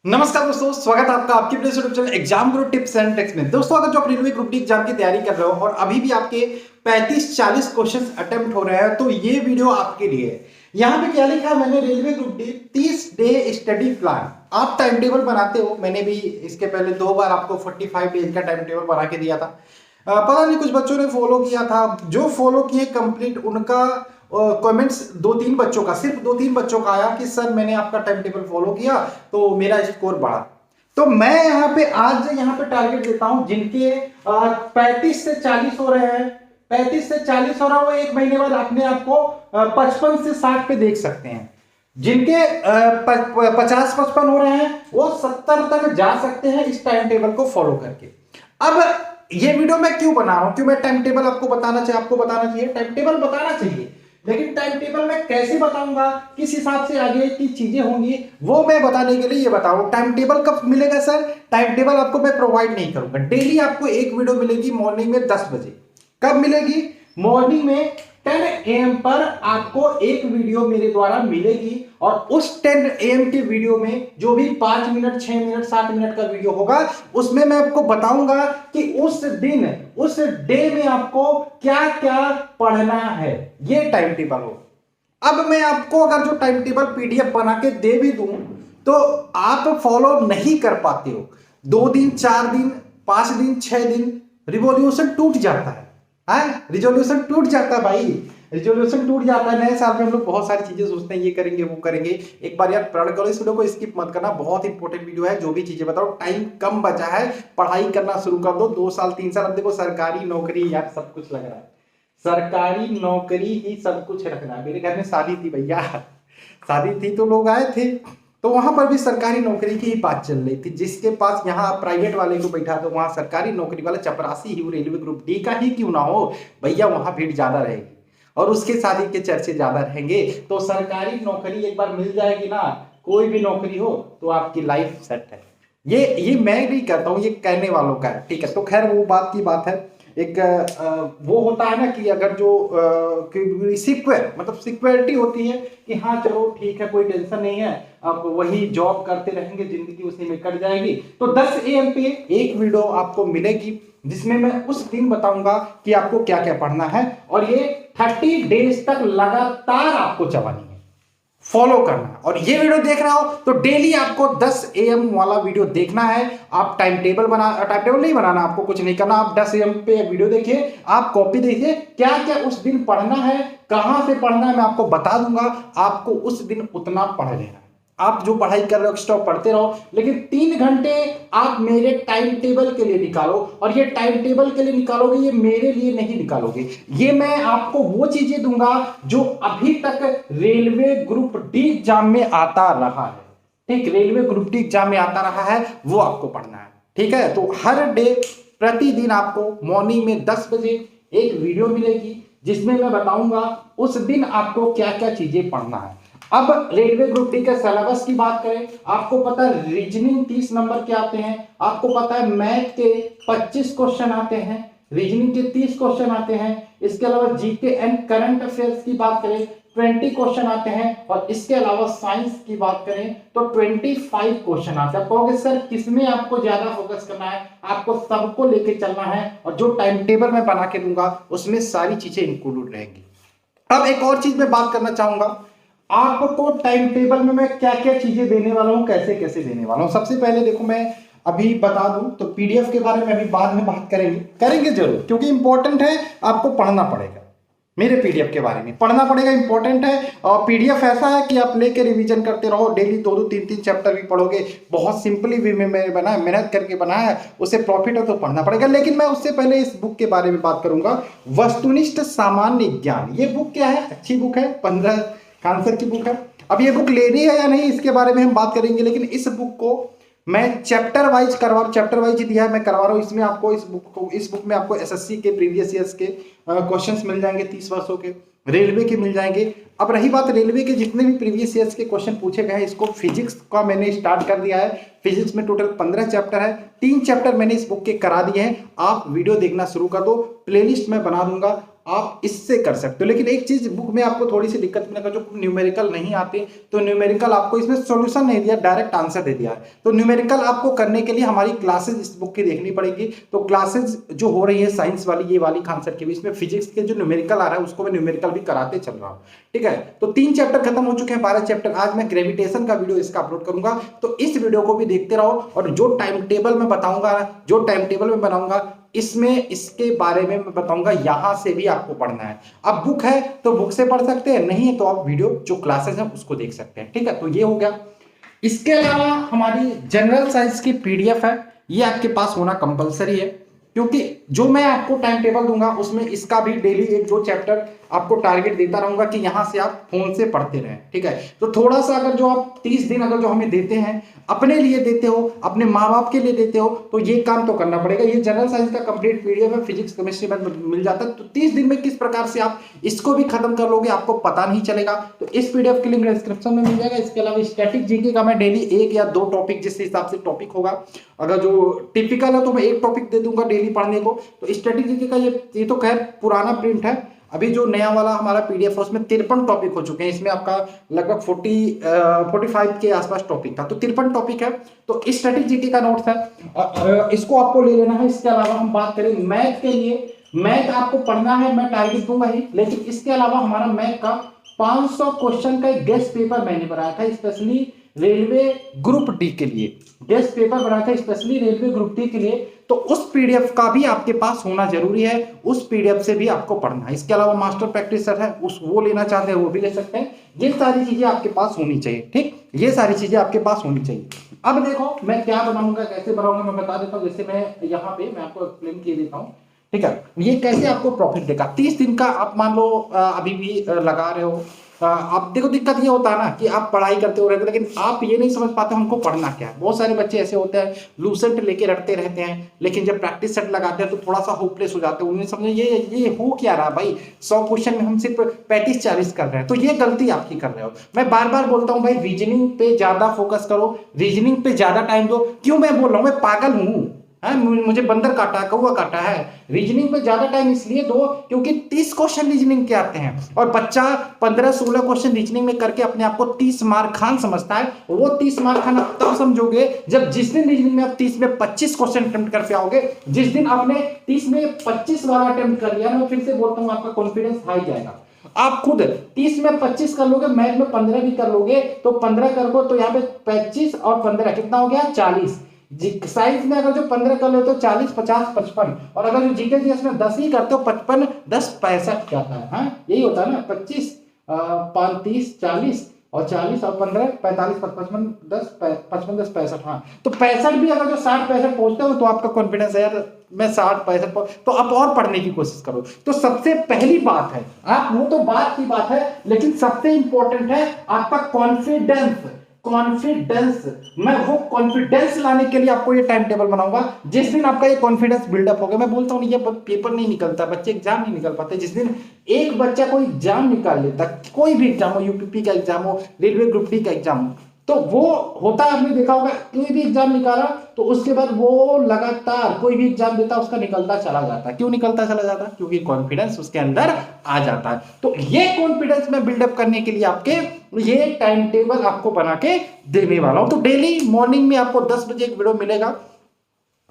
नमस्कार दोस्तों, स्वागत है आपका आपके अपने YouTube channel exam Guru tips and tricks में। दोस्तों, अगर जो आप रेलवे ग्रुप डी एग्जाम की तैयारी कर रहे हो और अभी भी आपके 35-40 क्वेश्चंस अटेम्प्ट हो रहे हैं तो ये वीडियो आपके लिए है। यहाँ पे क्या लिखा है मैंने, railway group D 30 day study plan. आप टाइम टेबल बनाते हो, मैंने भी इसके पहले 2 बार आपको 45 डेज का टाइम टेबल बना के दिया था। पता नहीं कुछ बच्चों ने फॉलो किया था, जो फॉलो किए कंप्लीट उनका कमेंट्स 2-3 बच्चों का, सिर्फ 2-3 बच्चों का आया कि सर मैंने आपका टाइम टेबल फॉलो किया तो मेरा स्कोर बढ़ा। तो मैं यहाँ पे आज यहाँ पे टारगेट देता हूं जिनके 35 से 40 हो रहे हैं, 35 से 40 हो रहा हो, एक महीने बाद अपने आप को 55 से 60 पे देख सकते हैं। जिनके 50-55 हो रहे हैं वो 70 तक जा सकते हैं इस टाइम टेबल को फॉलो करके। अब ये वीडियो मैं क्यों बना रहा हूं, क्यों मैं टाइम टेबल आपको बताना चाहिए, टाइम टेबल बताना चाहिए, लेकिन टाइम टेबल मैं कैसे बताऊंगा, किस हिसाब से आगे की चीजें होंगी, वो मैं बताने के लिए ये बताऊं। टाइम टेबल कब मिलेगा सर? टाइम टेबल आपको मैं प्रोवाइड नहीं करूंगा। डेली आपको एक वीडियो मिलेगी मॉर्निंग में 10 बजे। कब मिलेगी? मॉर्निंग में 10 AM पर आपको एक वीडियो मेरे द्वारा मिलेगी और उस 10 AM के वीडियो में जो भी 5 मिनट, 6 मिनट, 7 मिनट का वीडियो होगा उसमें मैं आपको बताऊंगा कि उस दिन, उस डे में आपको क्या क्या पढ़ना है। ये टाइम टेबल हो। अब मैं आपको अगर जो टाइम टेबल PDF बना के दे भी दूं तो आप फॉलो नहीं कर पाते हो। 2 दिन, 4 दिन, 5 दिन, 6 दिन रिवॉल्यूशन टूट जाता है। रिजोल्यूशन टूट जाता है भाई, रिजोल्यूशन टूट जाता है। नए साल में हम लोग बहुत सारी चीजें सोचते हैं, ये करेंगे वो करेंगे। एक बार यार पढ़ करो, इस वीडियो को स्किप मत करना, बहुत इंपॉर्टेंट वीडियो है। जो भी चीजें बताओ, टाइम कम बचा है, पढ़ाई करना शुरू कर दो। 2 साल 3 साल, अब देखो सरकारी नौकरी यार सब कुछ लग रहा है, सरकारी नौकरी ही सब कुछ रखना है। मेरे घर में शादी थी भैया, शादी थी तो लोग आए थे, तो वहां पर भी सरकारी नौकरी की ही बात चल रही थी। जिसके पास यहाँ प्राइवेट वाले को बैठा तो वहां सरकारी नौकरी वाला चपरासी ही रेलवे ग्रुप डी का ही क्यों ना हो भैया, वहां भीड़ ज्यादा रहेगी और उसके शादी के चर्चे ज्यादा रहेंगे। तो सरकारी नौकरी एक बार मिल जाएगी ना, कोई भी नौकरी हो तो आपकी लाइफ सेट है। ये मैं नहीं कहता हूँ, ये कहने वालों का है, ठीक है। तो खैर वो बात की बात है। एक वो होता है ना कि अगर जो सिक्योर, मतलब सिक्योरिटी होती है कि हाँ चलो ठीक है, कोई टेंशन नहीं है, आप वही जॉब करते रहेंगे, जिंदगी उसी में कट जाएगी। तो 10 AM पे एक वीडियो आपको मिलेगी जिसमें मैं उस दिन बताऊंगा कि आपको क्या क्या पढ़ना है और ये 30 डेज तक लगातार आपको चलानी है, फॉलो करना है। और ये वीडियो देख रहे हो तो डेली आपको 10 AM वाला वीडियो देखना है। आप टाइम टेबल नहीं बनाना, आपको कुछ नहीं करना। आप 10 AM पे वीडियो देखिए, आप कॉपी देखिए, क्या क्या उस दिन पढ़ना है, कहां से पढ़ना है मैं आपको बता दूंगा। आपको उस दिन उतना पढ़ लेना है। आप जो पढ़ाई कर रहे हो एक्स्ट्रा पढ़ते रहो, लेकिन 3 घंटे आप मेरे टाइम टेबल के लिए निकालो। और ये टाइम टेबल के लिए निकालोगे, ये मेरे लिए नहीं निकालोगे, ये मैं आपको वो चीजें दूंगा जो अभी तक रेलवे ग्रुप डी एग्जाम में आता रहा है। ठीक, रेलवे ग्रुप डी एग्जाम में आता रहा है, वो आपको पढ़ना है, ठीक है। तो हर डे, प्रतिदिन आपको मॉर्निंग में 10 बजे एक वीडियो मिलेगी जिसमें मैं बताऊंगा उस दिन आपको क्या क्या चीजें पढ़ना है। अब रेलवे ग्रुप डी के सिलेबस की बात करें, आपको पता है रीजनिंग 30 नंबर के आते हैं, आपको पता है मैथ के 25 क्वेश्चन आते हैं, रीजनिंग के 30 क्वेश्चन आते हैं। इसके अलावा जीके एंड करंट अफेयर्स की बात करें 20 क्वेश्चन आते हैं, और इसके अलावा साइंस की बात करें तो 25 क्वेश्चन आते हैं। कहोगे सर किसमें आपको ज्यादा फोकस करना है? आपको सबको लेके चलना है, और जो टाइम टेबल मैं बना के दूंगा उसमें सारी चीजें इंक्लूड रहेंगी। अब एक और चीज मैं बात करना चाहूंगा, आपको टाइम टेबल में मैं क्या क्या चीजें देने वाला हूं, कैसे कैसे देने वाला हूं। सबसे पहले देखो, मैं अभी बता दूं तो PDF के बारे में अभी बाद में बात करेंगे जरूर, क्योंकि इंपॉर्टेंट है, आपको पढ़ना पड़ेगा। मेरे PDF के बारे में पढ़ना पड़ेगा, इंपॉर्टेंट है। और PDF ऐसा है कि आप लेके रिवीजन करते रहो, डेली 2-2, 3-3 चैप्टर भी पढ़ोगे। बहुत सिंपली वे में मैंने बनाया, मेहनत करके बनाया है, उससे प्रॉफिट है तो पढ़ना पड़ेगा। लेकिन मैं उससे पहले इस बुक के बारे में बात करूंगा, वस्तुनिष्ठ सामान्य ज्ञान। ये बुक क्या है? अच्छी बुक है, 15 आंसर की बुक है। अब ये बुक लेनी है या नहीं इसके बारे में हम बात करेंगे, लेकिन इस बुक को मैं चैप्टर वाइज करवा रहा हूं, चैप्टर वाइज दिया है, मैं करवा रहा हूं। इसमें आपको इस बुक में आपको SSC के प्रीवियस ईयर्स के क्वेश्चंस मिल जाएंगे, 30 वर्षों के, रेलवे के मिल जाएंगे। अब रही बात रेलवे के जितने भी प्रीवियस ईयर्स के क्वेश्चन पूछे गए हैं, इसको फिजिक्स का मैंने स्टार्ट कर दिया है। फिजिक्स में टोटल 15 चैप्टर है, 3 चैप्टर मैंने इस बुक के करा दिए हैं। आप वीडियो देखना शुरू कर दो, प्लेलिस्ट मैं बना दूंगा, आप इससे कर सकते हो। लेकिन एक चीज बुक में आपको थोड़ी सी दिक्कत मिलेगा, जो न्यूमेरिकल नहीं आते तो न्यूमेरिकल आपको इसमें सॉल्यूशन नहीं दिया, डायरेक्ट आंसर दे दिया है। तो न्यूमेरिकल आपको करने के लिए हमारी क्लासेज इस बुक की देखनी पड़ेगी। तो क्लासेज जो हो रही है साइंस वाली, ये वाली खान सर की भी, इसमें फिजिक्स के जो न्यूमेरिकल आ रहा है उसको मैं न्यूमेरिकल भी कराते चल रहा हूँ। ठीक है, तो 3 चैप्टर खत्म हो चुके हैं, 12 चैप्टर। आज मैं ग्रेविटेशन का वीडियो इसका अपलोड करूंगा, तो इस वीडियो को भी देखते रहो। और जो टाइम टेबल मैं बताऊंगा, जो टाइम टेबल मैं बनाऊंगा, इसमें इसके बारे में मैं बताऊंगा, यहां से भी आपको पढ़ना है। अब बुक है तो बुक से पढ़ सकते हैं, नहीं है तो आप वीडियो जो क्लासेस हैं उसको देख सकते हैं। ठीक है, तो ये हो गया। इसके अलावा हमारी जनरल साइंस की पीडीएफ है, ये आपके पास होना कंपलसरी है, क्योंकि जो मैं आपको टाइम टेबल दूंगा उसमें इसका भी डेली 1-2 चैप्टर आपको टारगेट देता रहूंगा कि यहां से आप फोन से पढ़ते रहें। ठीक है, तो थोड़ा सा अगर जो आप 30 दिन अगर जो हमें देते हैं, अपने लिए देते हो, अपने माँ बाप के लिए देते हो, तो ये काम तो करना पड़ेगा। ये जनरल साइंस का कंप्लीट पीडीएफ है, फिजिक्स केमिस्ट्री में मिल जाता है। तो 30 दिन में किस प्रकार से आप इसको भी खत्म कर लोगे आपको पता नहीं चलेगा। तो इस पीडीएफ की लिंक डिस्क्रिप्शन में मिल जाएगा। इसके अलावा स्टैटिक जीके का मैं डेली 1 या 2 टॉपिक, जिस हिसाब से टॉपिक होगा, अगर जो टिपिकल है तो मैं 1 टॉपिक दे दूंगा डेली पढ़ने को। तो स्टैटिक जीके का ये तो खैर पुराना प्रिंट है, अभी जो नया वाला हमारा पीडीएफ है उसमें 53 टॉपिक हो चुके हैं। इसमें आपका लगभग 45 के आसपास टॉपिक था, तो 53 टॉपिक है। तो स्टैटिक जीके का नोट्स है, इसको आपको ले लेना है। इसके अलावा हम बात करें मैथ के लिए, मैथ आपको पढ़ना है, मैं टारगेट दूंगा ही, लेकिन इसके अलावा हमारा मैथ का 500 क्वेश्चन का एक गेस्ट पेपर मैंने बनाया था स्पेशली रेलवे ग्रुप डी के लिए, गेस्ट पेपर बनाया था स्पेशली रेलवे ग्रुप डी के लिए। तो उस पीडीएफ का भी आपके पास होना जरूरी है, उस पीडीएफ से भी आपको पढ़ना है। इसके अलावा मास्टर प्रैक्टिसर है, उस वो लेना चाहते हैं वो भी ले सकते हैं। ये सारी चीजें आपके पास होनी चाहिए। ठीक, ये सारी चीजें आपके पास होनी चाहिए। अब देखो मैं क्या बनाऊंगा, कैसे बनाऊंगा, मैं बता देता हूँ। जैसे मैं यहाँ पे मैं आपको एक्सप्लेन किए देता हूँ। ठीक है, ये कैसे आपको प्रॉफिट देगा। 30 दिन का आप मान लो अभी भी लगा रहे हो। आप देखो दिक्कत ये होता है ना कि आप पढ़ाई करते हो रहते, लेकिन आप ये नहीं समझ पाते हमको पढ़ना क्या है। बहुत सारे बच्चे ऐसे होते हैं लूसेंट लेके रटते रहते हैं, लेकिन जब प्रैक्टिस सेट लगाते हैं तो थोड़ा सा होपलेस हो जाते हैं। उन्हें समझे ये हो क्या रहा भाई, 100 क्वेश्चन में हम सिर्फ 35-40 कर रहे हैं। तो ये गलती आपकी कर रहे हो। मैं बार बार बोलता हूँ भाई रीजनिंग पे ज्यादा फोकस करो, रीजनिंग पे ज्यादा टाइम दो। क्यों मैं बोल रहा हूँ, मैं पागल हूँ, मुझे बंदर काटा है, कौवा काटा है। रीजनिंग पे ज्यादा टाइम इसलिए दो क्योंकि 30 क्वेश्चन रीजनिंग के आते हैं, और बच्चा 15-16 क्वेश्चन रीजनिंग में करके अपने आप को 30 मार्क खान समझता है। वो 30 मार्क खान आप तब समझोगे जब जिस दिन रीजनिंग में आप 30 में 25 क्वेश्चन अटेम्प्ट करके आओगे। जिस दिन आपने 30 में 25 बार अटेम्प्ट कर लिया ना, मैं फिर से बोलता हूँ आपका कॉन्फिडेंस हाई जाएगा। आप खुद 30 में 25 कर लोगे, मैथ में 15 भी कर लोगे, तो 15 कर लो तो यहाँ पे 25 और 15 कितना हो गया 40। साइंस में अगर जो 15 कर लेते हो 40, 50, 55, और अगर जो जीके जीएस में 10 ही करते हो 55, 10, 65 जाता है। हाँ यही होता है ना, 25, 35, 40 और 40 और 15, 45, 55, 10, 55, 10, 65। हाँ तो 65 भी अगर जो 60-65 पहुंचते हो तो आपका कॉन्फिडेंस है यार मैं 60-65 तो आप और पढ़ने की कोशिश करो। तो सबसे पहली बात है, आप वो तो बात की बात है, लेकिन सबसे इंपॉर्टेंट है आपका कॉन्फिडेंस। कॉन्फिडेंस, मैं वो कॉन्फिडेंस लाने के लिए आपको ये टाइम टेबल बनाऊंगा। जिस दिन आपका ये कॉन्फिडेंस बिल्डअप हो गया, मैं बोलता हूँ ये पेपर नहीं निकलता, बच्चे एग्जाम नहीं निकल पाते। जिस दिन एक बच्चा कोई एग्जाम निकाल लेता, कोई भी एग्जाम हो, यूपीपी का एग्जाम हो, रेलवे ग्रुप डी का एग्जाम हो, तो वो होता है, आपने देखा होगा कोई भी एग्जाम निकाला तो उसके बाद वो लगातार कोई भी एग्जाम देता उसका निकलता चला जाता। क्यों निकलता चला जाता? क्योंकि कॉन्फिडेंस उसके अंदर आ जाता है। तो ये कॉन्फिडेंस में बिल्डअप करने के लिए आपके ये टाइम टेबल आपको बना के देने वाला हूं। तो डेली मॉर्निंग में आपको 10 बजे एक वीडियो मिलेगा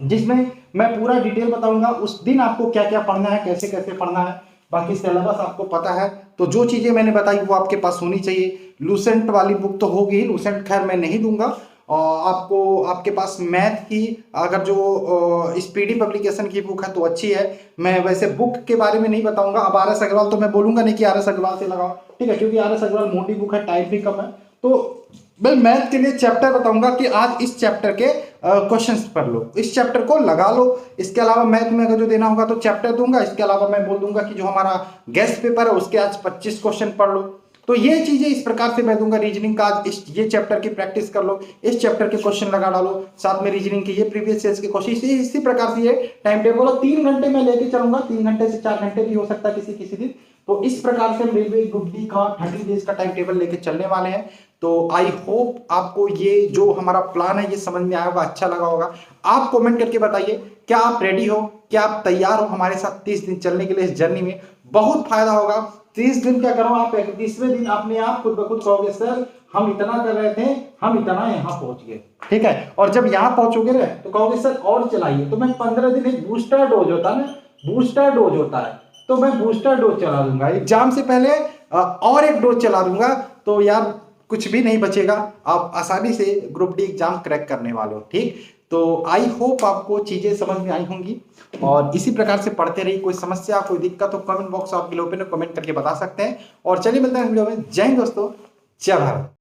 जिसमें मैं पूरा डिटेल बताऊंगा उस दिन आपको क्या क्या पढ़ना है, कैसे कैसे पढ़ना है। बाकी सिलेबस आपको पता है, तो जो चीजें मैंने बताई वो आपके पास होनी चाहिए। लूसेंट वाली बुक तो होगी, लूसेंट खैर मैं नहीं दूंगा। और आपको आपके पास मैथ की अगर जो स्पीडी पब्लिकेशन की बुक है तो अच्छी है। मैं वैसे बुक के बारे में नहीं बताऊंगा। अब RS अग्रवाल तो मैं बोलूंगा नहीं कि RS अग्रवाल से लगाओ, ठीक है, क्योंकि RS अग्रवाल मोटी बुक है, टाइम भी कम है। तो मैं मैथ के लिए चैप्टर बताऊंगा कि आज इस चैप्टर के क्वेश्चंस पढ़ लो, इस चैप्टर को लगा लो। इसके अलावा मैथ में अगर जो देना होगा तो चैप्टर दूंगा। इसके अलावा मैं बोल दूंगा कि जो हमारा गेस्ट पेपर है उसके आज 25 क्वेश्चन पढ़ लो। तो ये चीजें इस प्रकार से मैं दूंगा। रीजनिंग का आज ये चैप्टर की प्रैक्टिस कर लो, इस चैप्टर के क्वेश्चन लगा डालो, साथ में रीजनिंग के ये प्रीवियस ईयर्स के क्वेश्चन, इसी प्रकार से ये टाइम टेबल 3 घंटे में लेके चलूंगा। 3 घंटे से 4 घंटे भी हो सकता है किसी दिन। तो इस प्रकार से रेलवे ग्रुप डी का 30 डेज का टाइम टेबल लेके चलने वाले हैं। तो आई होप आपको ये जो हमारा प्लान है ये समझ में आया होगा, अच्छा लगा होगा। आप कमेंट करके बताइए क्या आप रेडी हो, क्या आप तैयार हो हमारे साथ 30 दिन चलने के लिए इस जर्नी में। बहुत फायदा होगा। 30 दिन क्या करो आप, 31वें दिन अपने आप खुद ब खुद कहोगे सर हम इतना कर रहे थे, हम इतना यहाँ पहुंच गए। ठीक है, और जब यहाँ पहुंचोगे ना तो कहोगे सर और चलाइए। तो मैं 15 दिन एक बूस्टर डोज होता है ना, बूस्टर डोज होता है, तो मैं बूस्टर डोज चला दूंगा एग्जाम से पहले, और एक डोज चला दूंगा। तो यार कुछ भी नहीं बचेगा, आप आसानी से ग्रुप डी एग्जाम क्रैक करने वाले हो। ठीक, तो आई होप आपको चीजें समझ में आई होंगी और इसी प्रकार से पढ़ते रहिए। कोई समस्या कोई दिक्कत तो कमेंट बॉक्स आपके लिए ओपन है, कमेंट करके बता सकते हैं। और चलिए मिलते हैं वीडियो में। जय हिंद दोस्तों, जय भारत।